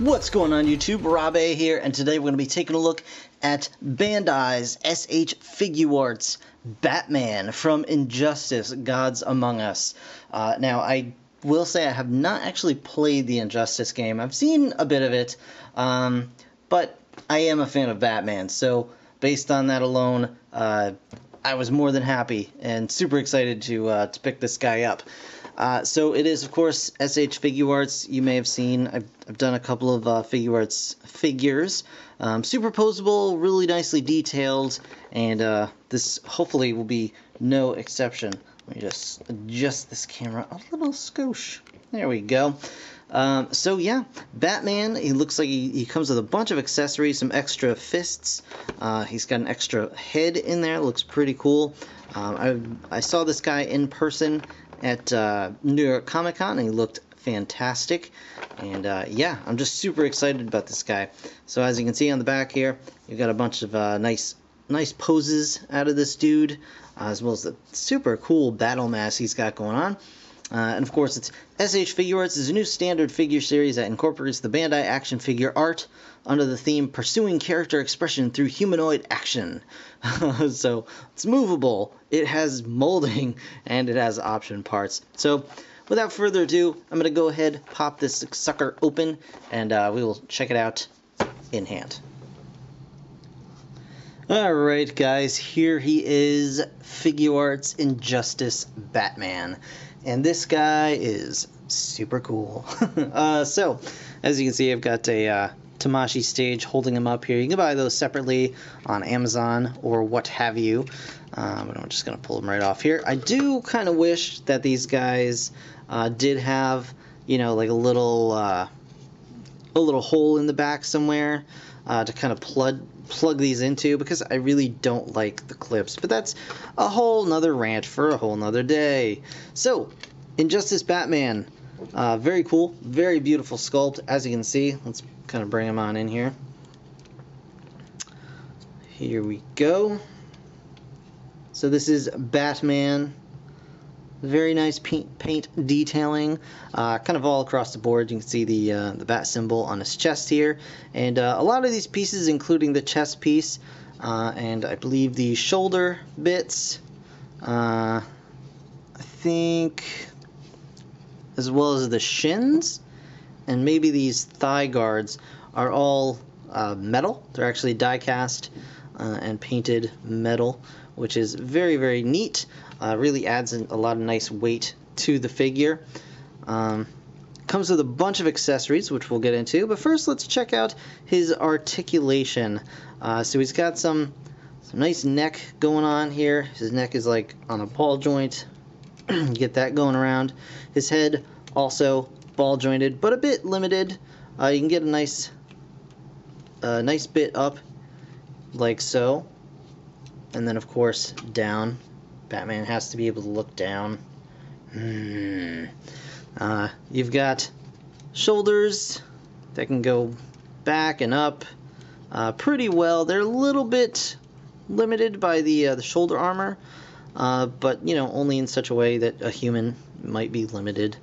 What's going on YouTube? Rob A here, and today we're going to be taking a look at Bandai's S.H.Figuarts Batman from Injustice: Gods Among Us. Now, I will say I have not actually played the Injustice game. I've seen a bit of it, but I am a fan of Batman, so based on that alone, I was more than happy and super excited to pick this guy up. So it is, of course, S.H.Figuarts. You may have seen, I've done a couple of Figuarts figures. Superposable, really nicely detailed, and this hopefully will be no exception. Let me just adjust this camera a little skosh. There we go. So yeah, Batman, he looks like he comes with a bunch of accessories, some extra fists. He's got an extra head in there, looks pretty cool. I saw this guy in person at New York Comic Con, and he looked fantastic. And yeah, I'm just super excited about this guy. So as you can see on the back here, you've got a bunch of nice poses out of this dude, as well as the super cool battle mask he's got going on. And of course, it's S.H.Figuarts is a new standard figure series that incorporates the Bandai action figure art under the theme Pursuing Character Expression Through Humanoid Action. So it's movable, it has molding, and it has option parts. So without further ado, I'm going to go ahead, pop this sucker open, and we will check it out in hand. Alright guys, here he is, Figuarts Injustice Batman. And this guy is super cool. So, as you can see, I've got a Tamashii stage holding him up here. You can buy those separately on Amazon or what have you. But I'm just going to pull them right off here. I do kind of wish that these guys did have, you know, like a little hole in the back somewhere to kind of plug these into, because I really don't like the clips, but that's a whole nother rant for a whole nother day. So, Injustice Batman, very cool, very beautiful sculpt, as you can see. Let's kind of bring him on in here. Here we go. So this is Batman. Very nice paint detailing, kind of all across the board. You can see the bat symbol on his chest here, and a lot of these pieces, including the chest piece, and I believe the shoulder bits, I think, as well as the shins, and maybe these thigh guards are all metal. They're actually die cast and painted metal, which is very, very neat. Really adds a lot of nice weight to the figure. Comes with a bunch of accessories, which we'll get into, but first let's check out his articulation. So he's got some nice neck going on here. His neck is like on a ball joint. Get that going around. His head also ball jointed, but a bit limited. You can get a nice bit up, like so, and then of course down. Batman has to be able to look down. You've got shoulders that can go back and up pretty well. They're a little bit limited by the shoulder armor, but you know, only in such a way that a human might be limited.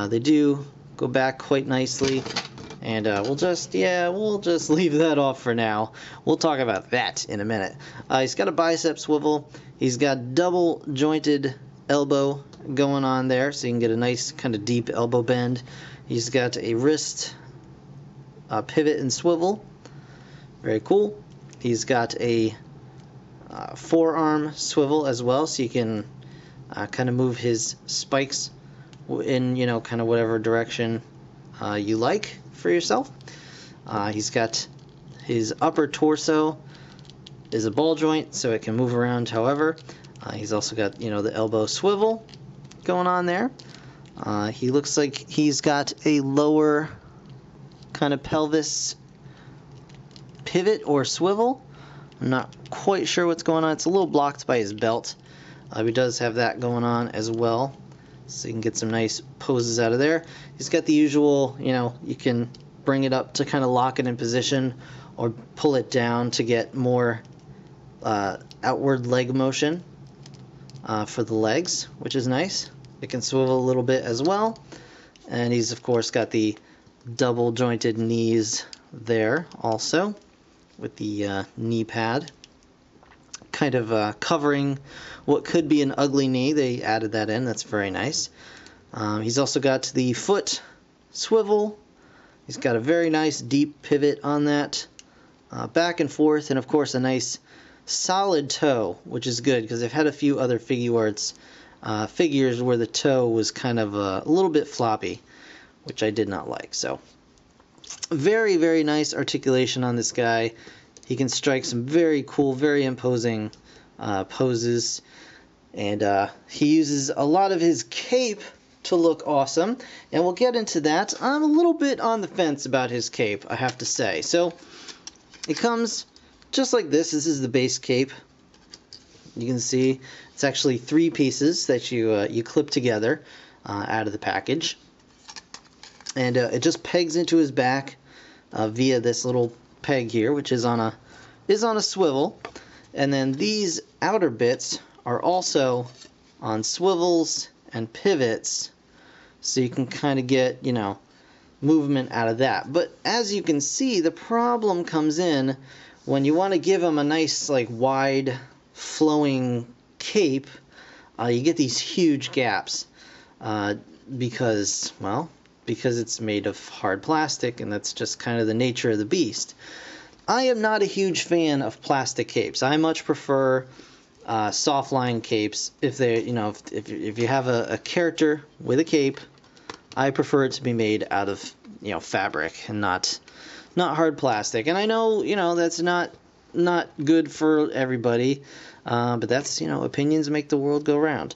They do go back quite nicely, and we'll just leave that off for now. We'll talk about that in a minute. He's got a bicep swivel. He's got double jointed elbow going on there, so you can get a nice kind of deep elbow bend. He's got a wrist pivot and swivel. Very cool. He's got a forearm swivel as well, so you can kind of move his spikes in, you know, kind of whatever direction you like for yourself. He's got his upper torso is a ball joint, so it can move around however. He's also got, you know, the elbow swivel going on there. He looks like he's got a lower kind of pelvis pivot or swivel. I'm not quite sure what's going on. It's a little blocked by his belt. He does have that going on as well, so you can get some nice poses out of there. He's got the usual, you know, you can bring it up to kind of lock it in position, or pull it down to get more outward leg motion for the legs, which is nice. It can swivel a little bit as well. And he's of course got the double jointed knees there also with the knee pad, kind of covering what could be an ugly knee. They added that in. That's very nice. He's also got the foot swivel. He's got a very nice deep pivot on that, back and forth, and of course a nice solid toe, which is good because I've had a few other Figuarts figures where the toe was kind of a little bit floppy, which I did not like. So very, very nice articulation on this guy. He can strike some very cool, very imposing poses, and he uses a lot of his cape to look awesome, and we'll get into that. I'm a little bit on the fence about his cape, I have to say. So it comes just like this. This is the base cape. You can see it's actually 3 pieces that you clip together out of the package, and it just pegs into his back via this little peg here, which is on a swivel, and then these outer bits are also on swivels and pivots, so you can kind of get, you know, movement out of that. But as you can see, the problem comes in when you want to give him a nice, like, wide flowing cape. You get these huge gaps because it's made of hard plastic, and that's just kind of the nature of the beast. I am not a huge fan of plastic capes. I much prefer soft line capes. If they, you know, if you have a character with a cape, I prefer it to be made out of, you know, fabric and not hard plastic. And I know, you know, that's not good for everybody, but that's, you know, opinions make the world go round.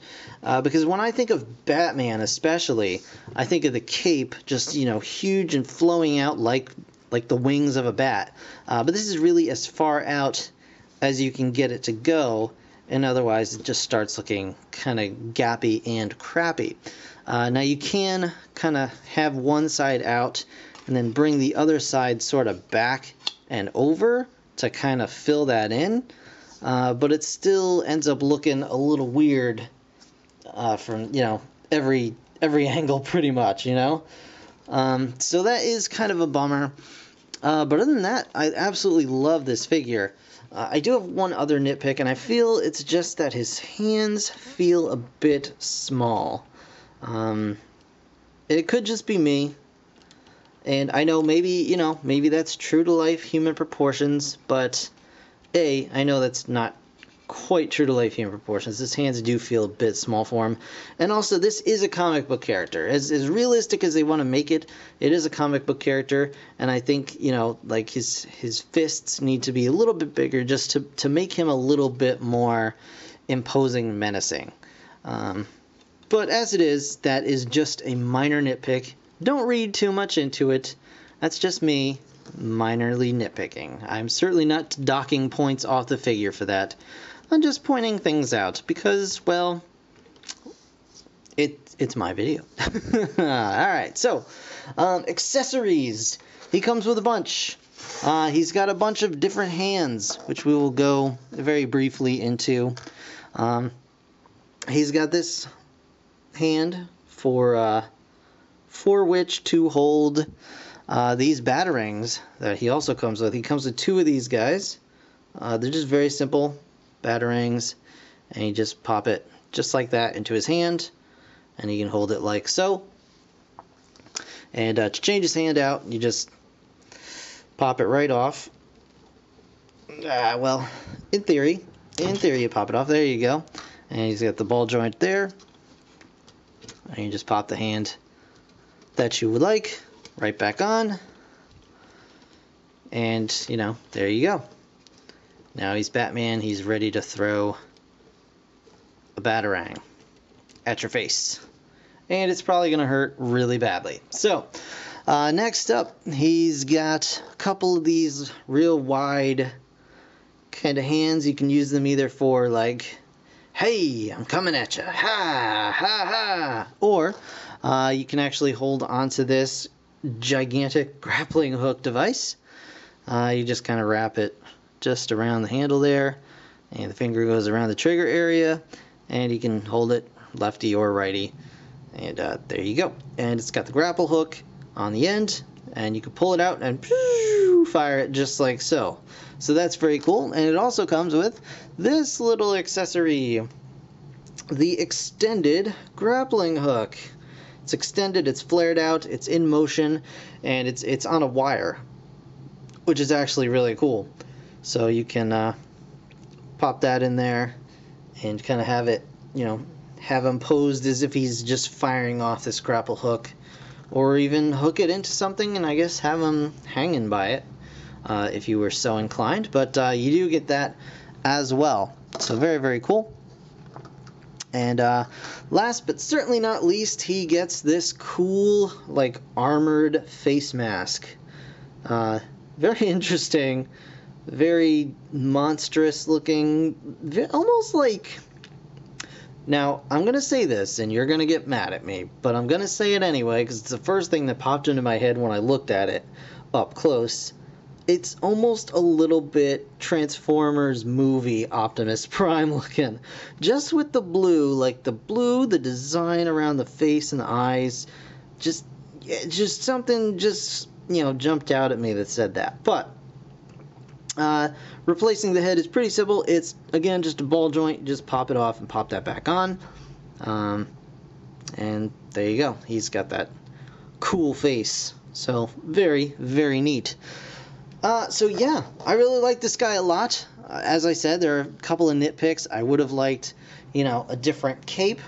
Because when I think of Batman especially, I think of the cape just, you know, huge and flowing out like the wings of a bat. But this is really as far out as you can get it to go, and otherwise it just starts looking kind of gappy and crappy. Now you can kind of have one side out and then bring the other side sort of back and over to kind of fill that in, but it still ends up looking a little weird from, you know, every angle pretty much, you know. So that is kind of a bummer. But other than that, I absolutely love this figure. I do have one other nitpick, and I feel it's just that his hands feel a bit small. It could just be me, and I know maybe that's true to life human proportions, but I know that's not quite true to life human proportions. His hands do feel a bit small for him, and also this is a comic book character. As realistic as they want to make it, it is a comic book character, and I think, you know, like his fists need to be a little bit bigger just to make him a little bit more imposing and menacing. But as it is, that is just a minor nitpick. Don't read too much into it. That's just me minorly nitpicking. I'm certainly not docking points off the figure for that. I'm just pointing things out because, well, it's my video. Alright, so, accessories. He comes with a bunch. He's got a bunch of different hands, which we will go very briefly into. He's got this hand for which to hold these batarangs that he also comes with. He comes with 2 of these guys. They're just very simple batarangs, and you just pop it just like that into his hand, and he can hold it like so. And to change his hand out, you just pop it right off. Well, in theory you pop it off. There you go. And he's got the ball joint there, and you just pop the hand that you would like right back on, and, you know, there you go. Now he's Batman. He's ready to throw a batarang at your face, and it's probably going to hurt really badly. So, next up, he's got a couple of these real wide kind of hands. You can use them either for, like, hey, I'm coming at you, ha, ha, ha, or you can actually hold onto this gigantic grappling hook device. You just kind of wrap it just around the handle there, and the finger goes around the trigger area, and you can hold it lefty or righty, and there you go. And it's got the grapple hook on the end, and you can pull it out and fire it just like so. So that's very cool, and it also comes with this little accessory, the extended grappling hook. It's extended, it's flared out, it's in motion, and it's on a wire, which is actually really cool. So you can pop that in there and kind of have it, you know, have him posed as if he's just firing off this grapple hook, or even hook it into something and I guess have him hanging by it if you were so inclined. But you do get that as well. So very, very cool. And last but certainly not least, he gets this cool, like, armored face mask. Very interesting, very monstrous looking, almost like... Now, I'm going to say this, and you're going to get mad at me, but I'm going to say it anyway, because it's the first thing that popped into my head when I looked at it up close. It's almost a little bit Transformers movie Optimus Prime looking. Just with the blue, like the blue, the design around the face and the eyes, just something just, you know, jumped out at me that said that. But replacing the head is pretty simple. It's, again, just a ball joint. Just pop it off and pop that back on. And there you go. He's got that cool face. So very, very neat. So yeah, I really like this guy a lot. As I said, there are a couple of nitpicks. I would have liked, you know, a different cape.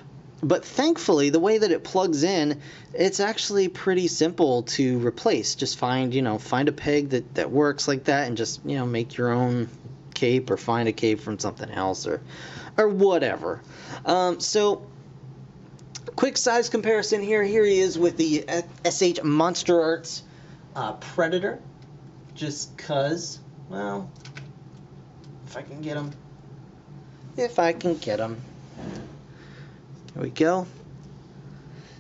But thankfully, the way that it plugs in, it's actually pretty simple to replace. Just find a peg that works like that, and just, you know, make your own cape, or find a cape from something else, or whatever. So quick size comparison here. Here he is with the S.H. Monster Arts Predator. Just cause, well, if I can get him. There we go.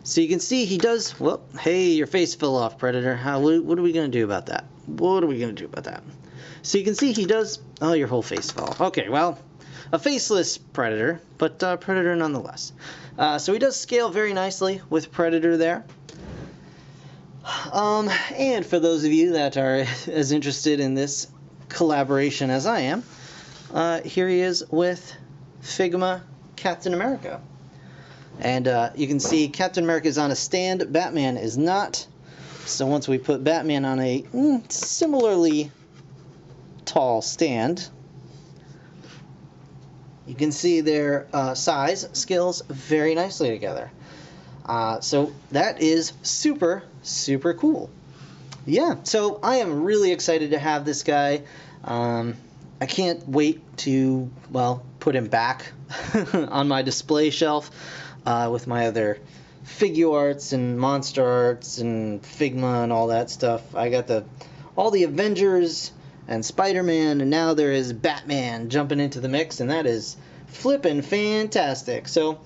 So you can see he does, well, hey, your face fell off, Predator. What are we going to do about that? So you can see he does, oh, your whole face fell off. Okay, well, a faceless Predator, but Predator nonetheless. So he does scale very nicely with Predator there. And for those of you that are as interested in this collaboration as I am, here he is with Figma Captain America. And you can see Captain America is on a stand, Batman is not. So once we put Batman on a similarly tall stand, you can see their size scales very nicely together. So that is super, super cool. Yeah, so I am really excited to have this guy. I can't wait to, well, put him back on my display shelf with my other Figuarts and Monster Arts and Figma and all that stuff. I got all the Avengers and Spider-Man, and now there is Batman jumping into the mix, and that is flippin' fantastic. So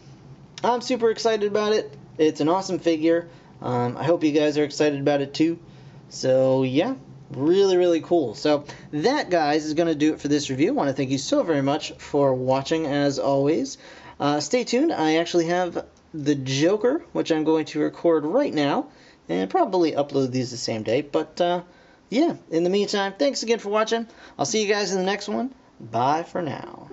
I'm super excited about it. It's an awesome figure. I hope you guys are excited about it too. So yeah, really, really cool. So that, guys, is going to do it for this review. I want to thank you so very much for watching, as always. Stay tuned. I actually have the Joker, which I'm going to record right now, and probably upload these the same day. But yeah, in the meantime, thanks again for watching. I'll see you guys in the next one. Bye for now.